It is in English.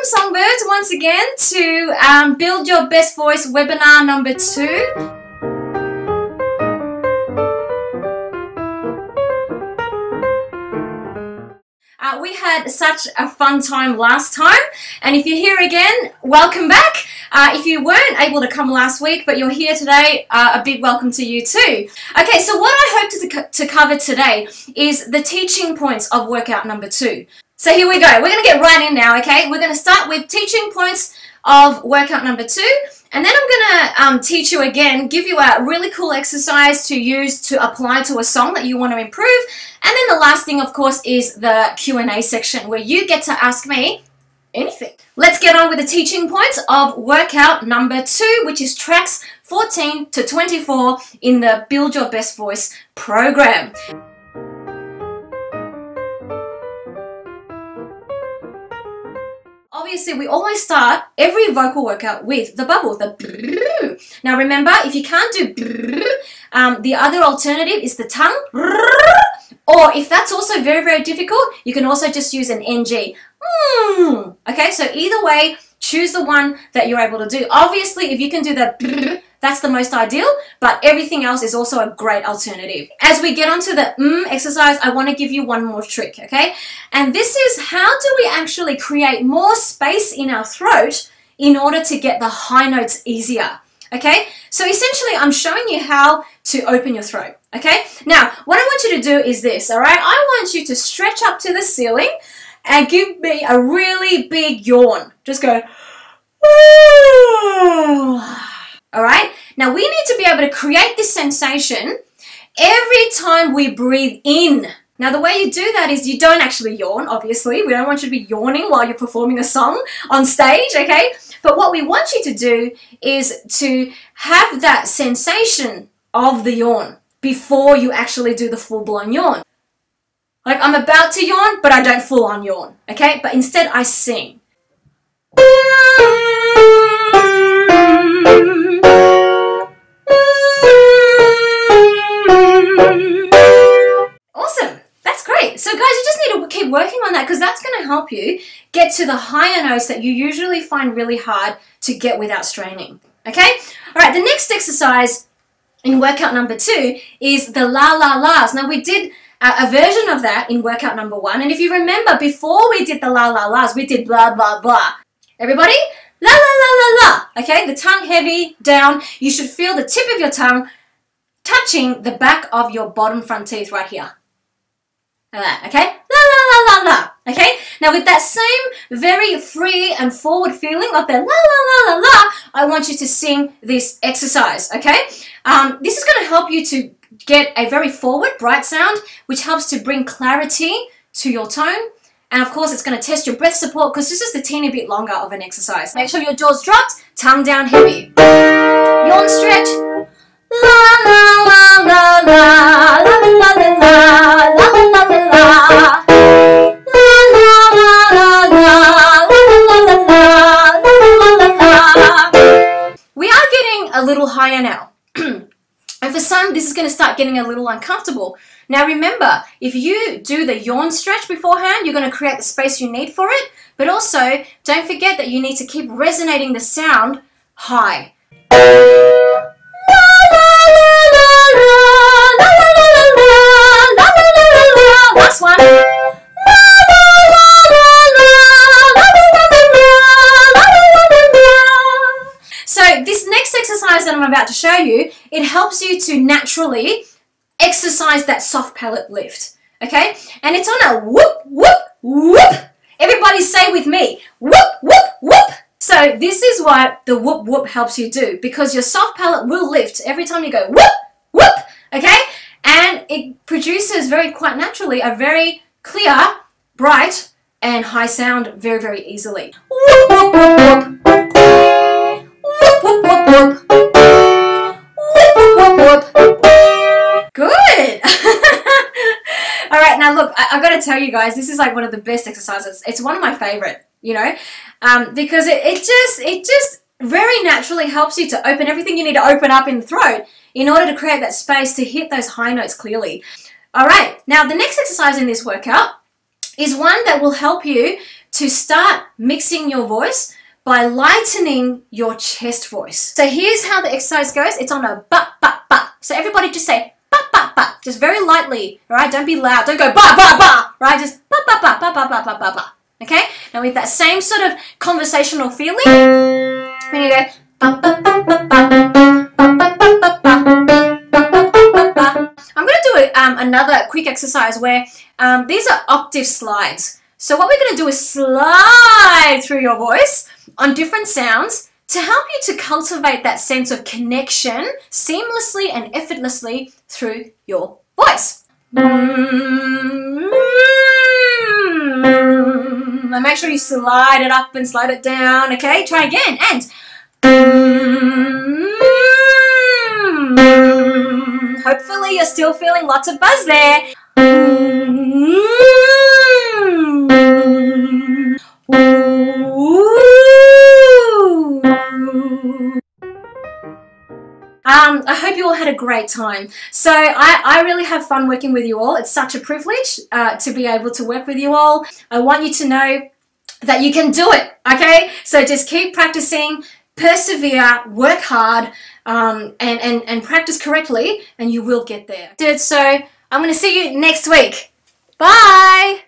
Songbirds once again to Build Your Best Voice webinar number 2. We had such a fun time last time, and if you're here again, welcome back. If you weren't able to come last week but you're here today, a big welcome to you too. Okay, so what I hope to cover today is the teaching points of workout number 2. So here we go. We're going to get right in now, okay? We're going to start with teaching points of workout number 2, and then I'm going to teach you again, give you a really cool exercise to use to apply to a song that you want to improve. And then the last thing, of course, is the Q&A section where you get to ask me anything. Let's get on with the teaching points of workout number 2, which is tracks 14 to 24 in the Build Your Best Voice program. Obviously, we always start every vocal workout with the bubble, the brrr. Now remember, if you can't do brrr, the other alternative is the tongue, or if that's also very, very difficult, you can also just use an NG. Okay, so either way, choose the one that you're able to do. Obviously, if you can do the brrr, that's the most ideal, but everything else is also a great alternative. As we get onto the exercise, I want to give you one more trick, okay? And this is how do we actually create more space in our throat in order to get the high notes easier, okay? So essentially, I'm showing you how to open your throat, okay? Now, what I want you to do is this, all right? I want you to stretch up to the ceiling and give me a really big yawn. Just go, all right? Now, we need to be able to create this sensation every time we breathe in. Now, the way you do that is you don't actually yawn, obviously. We don't want you to be yawning while you're performing a song on stage, okay? But what we want you to do is to have that sensation of the yawn before you actually do the full-blown yawn. Like, I'm about to yawn, but I don't full-on yawn, okay? But instead, I sing. Awesome. That's great. So guys, you just need to keep working on that because that's going to help you get to the higher notes that you usually find really hard to get without straining. Okay? All right, the next exercise in workout number 2 is the la la la's. Now we did a version of that in workout number 1, and if you remember, before we did the la la la's, we did blah blah blah. Everybody? La la la la la. Okay, the tongue heavy down. You should feel the tip of your tongue touching the back of your bottom front teeth right here. Like that, okay? La la la la la. Okay? Now with that same very free and forward feeling of the la la la la la, I want you to sing this exercise, okay? This is going to help you to get a very forward, bright sound, which helps to bring clarity to your tone. And of course, it's going to test your breath support because this is a teeny bit longer of an exercise. Make sure your jaw's dropped, tongue down heavy. Yawn stretch. La la la la la la la la la la la la la. We are getting a little higher now. And for some, this is going to start getting a little uncomfortable. Now remember, if you do the yawn stretch beforehand, you're going to create the space you need for it. But also, don't forget that you need to keep resonating the sound high. Last one. So this next exercise that I'm about to show you, it helps you to naturally exercise that soft palate lift, okay? And it's on a whoop, whoop, whoop. Everybody say with me, whoop, whoop, whoop. So this is what the whoop, whoop helps you do, because your soft palate will lift every time you go whoop, whoop, okay? And it produces quite naturally a very clear, bright, and high sound very, very easily. Whoop, whoop, whoop, whoop. Whoop, whoop, whoop, whoop. Whoop, whoop, whoop, whoop. Good. All right, now look, I've got to tell you guys, this is like one of the best exercises. It's one of my favorite, you know, because it just very naturally helps you to open everything you need to open up in the throat in order to create that space to hit those high notes clearly. All right, now the next exercise in this workout is one that will help you to start mixing your voice by lightening your chest voice. So here's how the exercise goes. It's on a ba, ba, ba. So everybody just say ba, ba, ba. Just very lightly, right? Don't be loud. Don't go ba, ba, ba, right? Just ba, ba, ba, ba, ba, ba, ba, ba, ba. Okay? Now with that same sort of conversational feeling, we're going to go ba, ba, ba, ba, ba, ba, ba, ba, ba, ba, ba, ba. I'm going to do another quick exercise where these are octave slides. So what we're going to do is slide through your voice on different sounds to help you to cultivate that sense of connection seamlessly and effortlessly through your voice. And make sure you slide it up and slide it down, okay? Try again, and hopefully you're still feeling lots of buzz there. I hope you all had a great time. So I really have fun working with you all. It's such a privilege to be able to work with you all. I want you to know that you can do it, okay? So just keep practicing, persevere, work hard, and practice correctly, and you will get there. So I'm going to see you next week. Bye!